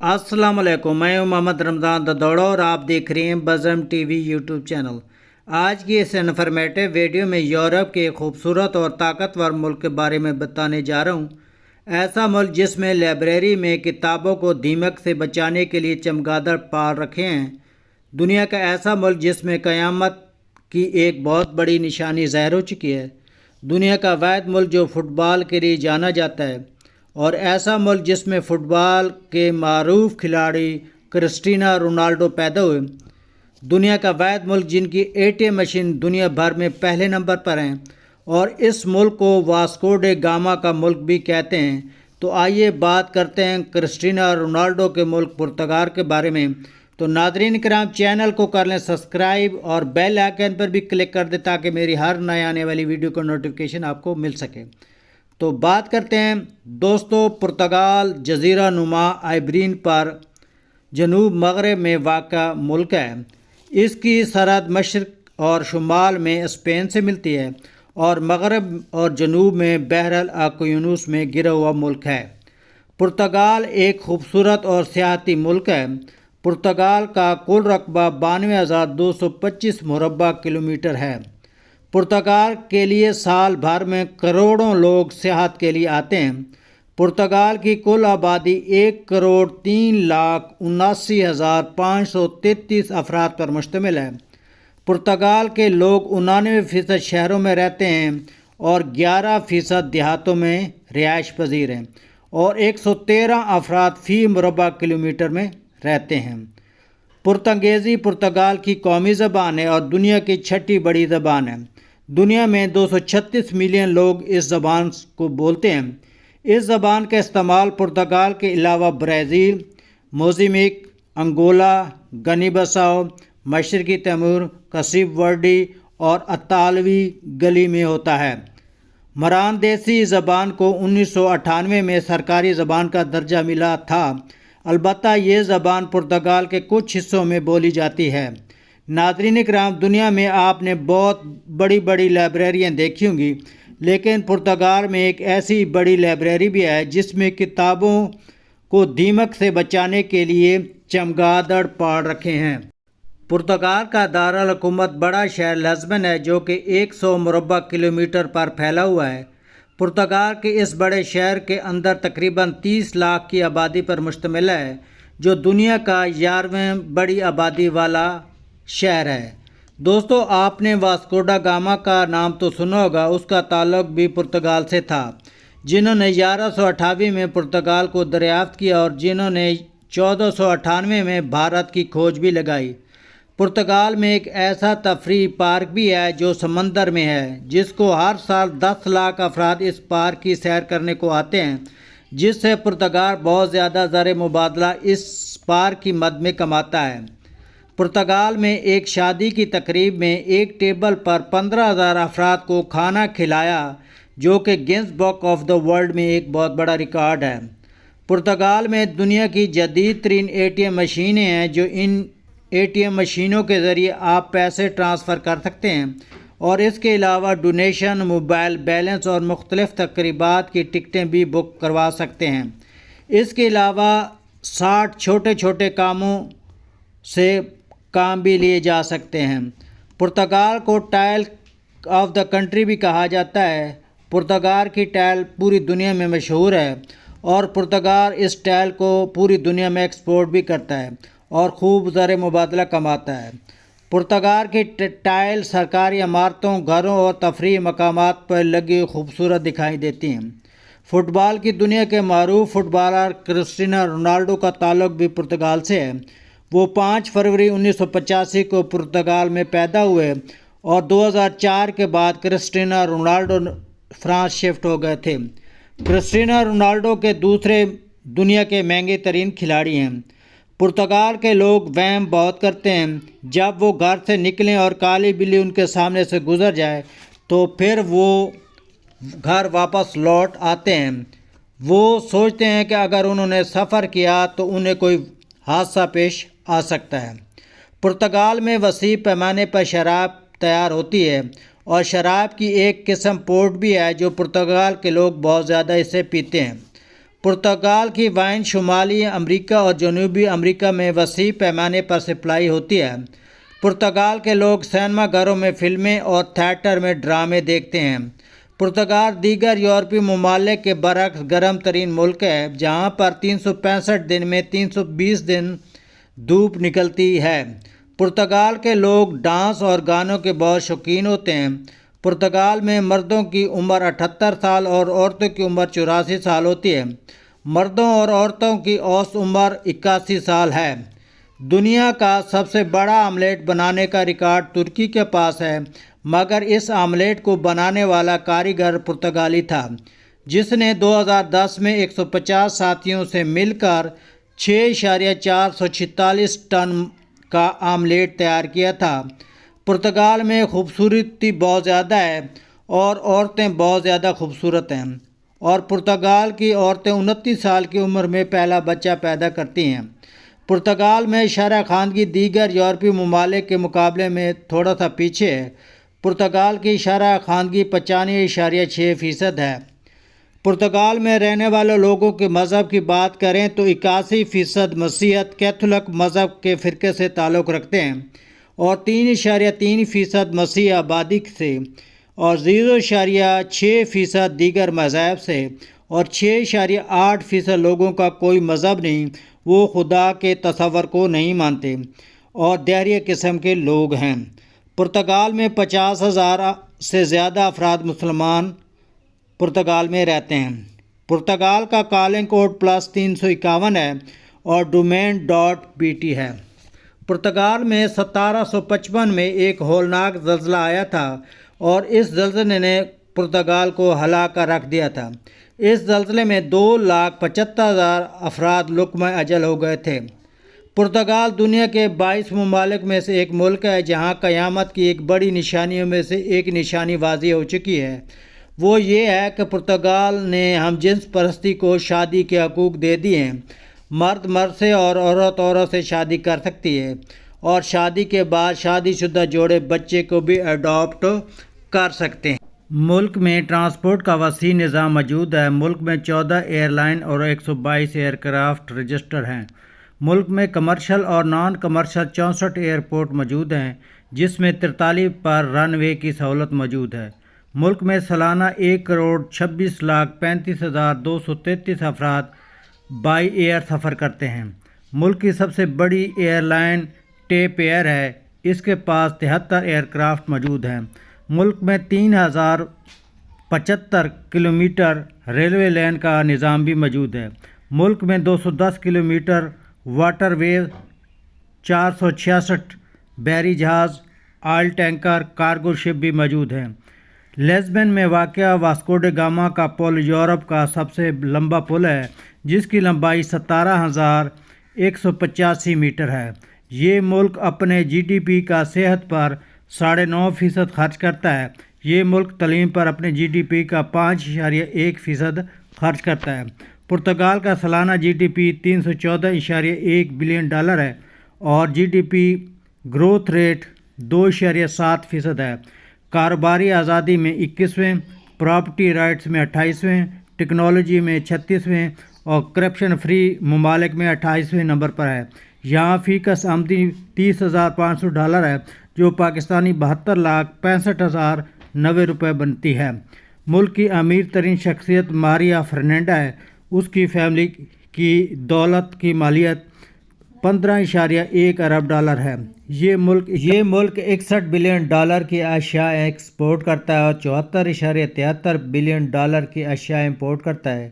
अस्सलाम वालेकुम, मैं हूं मोहम्मद रमज़ान ददौड़ा और आप देख रहे हैं बज़म टीवी यूट्यूब चैनल। आज की इस इन्फॉर्मेटिव वीडियो में यूरोप के खूबसूरत और ताकतवर मुल्क के बारे में बताने जा रहा हूं। ऐसा मुल्क जिसमें लाइब्रेरी में किताबों को दीमक से बचाने के लिए चमगादड़ पाल रखे हैं। दुनिया का ऐसा मुल्क जिसमें क़यामत की एक बहुत बड़ी निशानी ज़ाहिर हो चुकी है। दुनिया का वाहिद मुल्क जो फ़ुटबॉल के लिए जाना जाता है, और ऐसा मुल्क जिसमें फ़ुटबॉल के मारूफ खिलाड़ी क्रिस्टियानो रोनाल्डो पैदा हुए। दुनिया का वाहिद मुल्क जिनकी एटीएम मशीन दुनिया भर में पहले नंबर पर हैं, और इस मुल्क को वास्को डे गामा का मुल्क भी कहते हैं। तो आइए बात करते हैं क्रिस्टियानो रोनाल्डो के मुल्क पुर्तगाल के बारे में। तो नाज़रीन किराम, चैनल को कर लें सब्सक्राइब और बेल आइकन पर भी क्लिक कर दें ताकि मेरी हर नए आने वाली वीडियो का नोटिफिकेशन आपको मिल सके। तो बात करते हैं दोस्तों, पुर्तगाल जज़ीरा नुमा आइबरीन पर जनूब मगरब में वाक़ा मुल्क है। इसकी सरहद मशरक़ और शुमाल में स्पेन से मिलती है और मगरब और जनूब में बहर अल अक़यूनुस में गिरा हुआ मुल्क है। पुर्तगाल एक खूबसूरत और सियाहती मुल्क है। पुर्तगाल का कुल रकबा 92,225 मुरबा किलोमीटर है। पुर्तगाल के लिए साल भर में करोड़ों लोग सियाहत के लिए आते हैं। पुर्तगाल की कुल आबादी 1,03,79,533 अफराद पर मुश्तमिल है। पुर्तगाल के लोग 99% शहरों में रहते हैं और 11% देहातों में रिहाइश पजीर हैं, और 113 अफराद फ़ी मुरबा किलोमीटर में रहते हैं। पुर्तगेज़ी पुर्तगाल की कौमी ज़बान है और दुनिया की छठी बड़ी ज़बान है। दुनिया में 236 मिलियन लोग इस ज़बान को बोलते हैं। इस ज़बान का इस्तेमाल पुर्तगाल के अलावा Brazil, Mozambique, Angola, Guinea Bissau, मशरक़ी तैमूर, कैप वर्डे और इतालवी गली में होता है। मरानदेसी ज़बान को 1998 में सरकारी ज़बान का दर्जा मिला था। अलबत्ता ये ज़बान पुर्तगाल के कुछ हिस्सों में बोली जाती है। नाज़रीन किराम, दुनिया में आपने बहुत बड़ी बड़ी लाइब्रेरियाँ देखी होंगी, लेकिन पुर्तगाल में एक ऐसी बड़ी लाइब्रेरी भी है जिसमें किताबों को दीमक से बचाने के लिए चमगादड़ पाल रखे हैं। पुर्तगाल का दारुल हुकूमत बड़ा शहर लिस्बन है, जो कि 100 मुरबा किलोमीटर पर फैला हुआ है। पुर्तगाल के इस बड़े शहर के अंदर तकरीबन 30 लाख की आबादी पर मुश्तमिल है, जो दुनिया का 11वें बड़ी आबादी वाला शहर है। दोस्तों, आपने वास्को डा गामा का नाम तो सुना होगा। उसका ताल्लुक भी पुर्तगाल से था, जिन्होंने 1198 में पुर्तगाल को दरियाफ्त किया और जिन्होंने 1498 में भारत की खोज भी लगाई। पुर्तगाल में एक ऐसा तफरीह पार्क भी है जो समंदर में है, जिसको हर साल 10 लाख अफराद इस पार्क की सैर करने को आते हैं, जिससे पुर्तगाल बहुत ज़्यादा ज़र मुबादला इस पार्क की मद में कमाता है। पुर्तगाल में एक शादी की तकरीब में एक टेबल पर 15,000 अफराद को खाना खिलाया, जो कि Guinness book of the world में एक बहुत बड़ा रिकॉर्ड है। पुर्तगाल में दुनिया की जदीद तरीन एटीएम मशीनें हैं, जो इन एटीएम मशीनों के ज़रिए आप पैसे ट्रांसफ़र कर सकते हैं, और इसके अलावा डोनेशन, मोबाइल बैलेंस और मुख्तलिफ़ तकरीबात की टिकटें भी बुक करवा सकते हैं। इसके अलावा 60 छोटे छोटे कामों से काम भी लिए जा सकते हैं। पुर्तगाल को टाइल ऑफ द कंट्री भी कहा जाता है। पुर्तगाल की टाइल पूरी दुनिया में मशहूर है, और पुर्तगाल इस टाइल को पूरी दुनिया में एक्सपोर्ट भी करता है और खूब ज़र मुबादला कमाता है। पुर्तगाल की टाइल सरकारी इमारतों, घरों और तफरीही मकामात पर लगी खूबसूरत दिखाई देती हैं। फ़ुटबॉल की दुनिया के मारूफ फुटबॉलर क्रिस्टियानो रोनाल्डो का ताल्लुक भी पुर्तगाल से है। वो 5 फरवरी 1985 को पुर्तगाल में पैदा हुए और 2004 के बाद क्रिस्टियानो रोनाल्डो फ्रांस शिफ्ट हो गए थे। क्रिस्टियानो रोनाल्डो के दूसरे दुनिया के महंगे तरीन खिलाड़ी हैं। पुर्तगाल के लोग वहम बहुत करते हैं, जब वो घर से निकलें और काली बिल्ली उनके सामने से गुजर जाए तो फिर वो घर वापस लौट आते हैं। वो सोचते हैं कि अगर उन्होंने सफ़र किया तो उन्हें कोई हादसा पेश आ सकता है। पुर्तगाल में वसी पैमाने पर शराब तैयार होती है, और शराब की एक किस्म पोर्ट भी है, जो पुर्तगाल के लोग बहुत ज़्यादा इसे पीते हैं। پرتگال کی وائن شمالی امریکہ اور جنوبی امریکہ میں وسیع پیمانے پر سپلائی ہوتی ہے۔ پرتگال کے لوگ سینما گھروں میں فلمیں اور تھیٹر میں ڈرامے دیکھتے ہیں۔ پرتگال دیگر یورپی ممالک کے برعکس گرم ترین ملک ہے، جہاں پر 365 دن میں 320 دن دھوپ نکلتی ہے۔ پرتگال کے لوگ ڈانس اور گانوں کے بہت شوقین ہوتے ہیں۔ پرتگال میں مردوں کی عمر 78 سال اور عورتوں کی عمر 84 سال ہوتی ہے۔ مردوں اور عورتوں کی اوسط عمر 81 سال ہے۔ دنیا کا سب سے بڑا آملیٹ بنانے کا ریکارڈ ترکی کے پاس ہے، مگر اس آملیٹ کو بنانے والا کاریگر پرتگالی تھا، جس نے 2010 میں 150 ساتھیوں سے مل کر 6.446 ٹن کا آملیٹ تیار کیا تھا۔ پرتگال میں خوبصورتی بہت زیادہ ہے اور عورتیں بہت زیادہ خوبصورت ہیں، اور پرتگال کی عورتیں 29 سال کی عمر میں پہلا بچہ پیدا کرتی ہیں۔ پرتگال میں شرح خواندگی دیگر یورپی ممالک کے مقابلے میں تھوڑا سا پیچھے ہے۔ پرتگال کی شرح خواندگی 95.6% ہے۔ پرتگال میں رہنے والے لوگوں کے مذہب کی بات کریں تو 81% مسیحیت کیتھولک مذہب کے فرقے سے تعلق رکھتے ہیں اور 3.3% مسیحی آبادی سے، اور 0.6% دیگر مذاہب سے، اور 6.8% لوگوں کا کوئی مذہب نہیں، وہ خدا کے تصور کو نہیں مانتے اور دہریہ قسم کے لوگ ہیں۔ پرتگال میں 50,000 سے زیادہ افراد مسلمان پرتگال میں رہتے ہیں۔ پرتگال کا کالنگ کوڈ +351 ہے اور ڈومین .pt ہے۔ پرتگال میں 1755 میں ایک ہولناک زلزلہ آیا تھا اور اس زلزلے نے پرتگال کو ہلا کر رکھ دیا تھا۔ اس زلزلے میں 2,75,000 افراد لقمہ اجل ہو گئے تھے۔ پرتگال دنیا کے 22 ممالک میں سے ایک ملک ہے جہاں قیامت کی ایک بڑی نشانیوں میں سے ایک نشانی واضح ہو چکی ہے۔ وہ یہ ہے کہ پرتگال نے ہم جنس پرستی کو شادی کے حقوق دے دیے ہیں۔ مرد مرد سے اور عورت عورت سے شادی کر سکتی ہے، اور شادی کے بعد شادی شدہ جوڑے بچے کو بھی اڈاپٹ کر سکتے ہیں۔ ملک میں ٹرانسپورٹ کا وسیع نظام موجود ہے۔ ملک میں 14 ایئر لائن اور 122 ایئر کرافٹ رجسٹر ہیں۔ ملک میں کمرشل اور نان کمرشل 64 ایئرپورٹ موجود ہیں، جس میں 43 پر رن وے کی سہولت موجود ہے۔ ملک میں سالانہ 1,26,35,233 افراد بائی ایئر سفر کرتے ہیں۔ ملک کی سب سے بڑی ایئر لائن ٹیپ ایئر ہے، اس کے پاس 73 ایئر کرافٹ موجود ہیں۔ ملک میں 3,075 کلومیٹر ریلوے لائن کا نظام بھی موجود ہے۔ ملک میں 210 کلومیٹر واٹر ویز، 466 بحری جہاز، آئل ٹینکر، کارگو شپ بھی موجود ہیں۔ لسبن میں واقع واسکو ڈے گاما کا پل یورپ کا سب سے لمبا پل ہے، جس کی لمبائی 17,185 میٹر ہے۔ یہ ملک اپنے GDP کا صحت پر 9.5% خرچ کرتا ہے۔ یہ ملک تعلیم پر اپنے GDP کا 5.1% خرچ کرتا ہے۔ پرتگال کا سالانہ GDP $314.1 بلین ہے اور GDP گروتھ ریٹ 2.7% ہے۔ کاروباری آزادی میں 21ویں، پراپرٹی رائٹس میں 28ویں، ٹیکنالوجی میں 36ویں اور کرپشن فری ممالک میں 28ویں نمبر پر ہے۔ یہاں فی کس آمدنی $30,500 ہے، جو پاکستانی 72,65,090 روپے بنتی ہے۔ ملک کی امیر ترین شخصیت ماریا فرنینڈا ہے۔ اس کی فیملی کی دولت کی مالیت $15.1 ارب ہے۔ یہ ملک $61 بلین کی اشیاء ایکسپورٹ کرتا ہے اور $74.73 بلین کی اشیاء امپورٹ کرتا ہے۔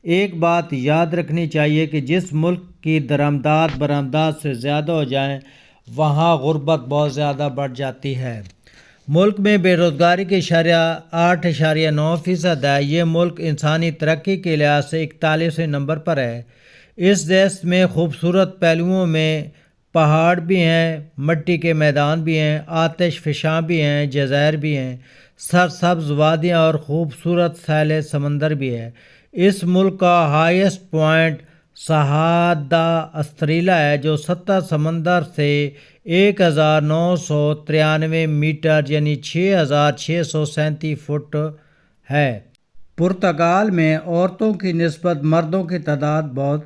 ایک بات یاد رکھنی چاہیے کہ جس ملک کی درآمدات برآمدات سے زیادہ ہو جائیں، وہاں غربت بہت زیادہ بڑھ جاتی ہے۔ ملک میں بے روزگاری کی شرح 8.9% ہے۔ یہ ملک انسانی ترقی کے لحاظ سے 41ویں نمبر پر ہے۔ اس دیش میں خوبصورت پہلوؤں میں پہاڑ بھی ہیں، مٹی کے میدان بھی ہیں، آتش فشاں بھی ہیں، جزائر بھی ہیں، سرسبز وادیاں اور خوبصورت ساحل سمندر بھی ہے۔ اس ملک کا ہائیسٹ پوائنٹ سہادہ استریلا ہے، جو سطح سمندر سے 1,993 میٹر یعنی 6,637 فٹ ہے۔ پرتگال میں عورتوں کی نسبت مردوں کی تعداد بہت